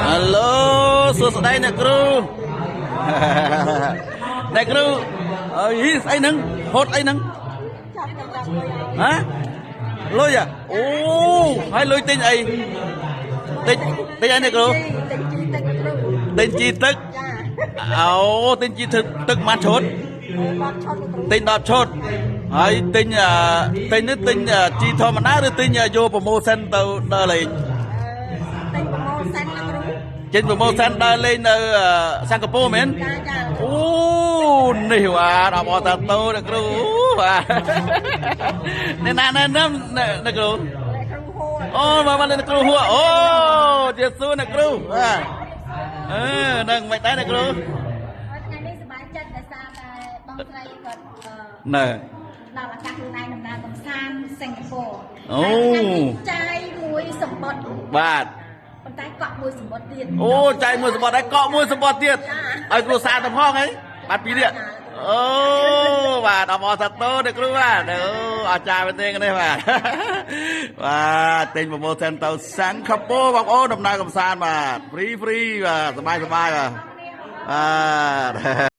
Hello សួស្តីអ្នកគ្រូអ្នកគ្រូអីស្អីហ្នឹងហត់អីហ្នឹងហ៎លុយអូហើយលុយទិញអីទិញអីអ្នកគ្រូទិញជីទឹកអូទិញជីទឹកមកឈុតទិញ10ឈុតហើយទិញនេះទិញជីធម្មតាឬទិញយកប្រម៉ូសិនទៅដើរលេងចេញប្រម៉ូសិនដើរលេងនៅសិង្ហបុរីមែនអូនេះបាទអបអរតាតូអ្នកគ្រូបាទអ្នកណាអ្នកគ្រូអូមកអ្នកគ្រូហួរអូជាសួរអ្នកគ្រូបាទនឹងមិនដែរអ្នកគ្រូថ្ងៃនេះសប្បាយចិត្តដោយសារតែបងស្រីគាត់ណែដល់ឱកាសខ្លួនឯងដំណើរកំសាន្តសិង្ហបុរីអូចាយមួយសម្បត្តិបាទប៉ុន្តែកក់មួយសម្បត្តិទៀតអូចាយមួយសម្បត្តិហើយកក់មួយសម្បត្តិទៀតឲ្យគ្រូសាទៅផងហីបាទពីរនេះអូបាទអបអរសាទរអ្នកគ្រូបាទអូអស្ចារ្យមែនទេនេះបាទបាទទិញប្រម៉ូសិនទៅសិង្ហបុរីបងប្អូនដំណើរកំសាន្តបាទហ្វ្រីបាទសប្បាយបាទបាទ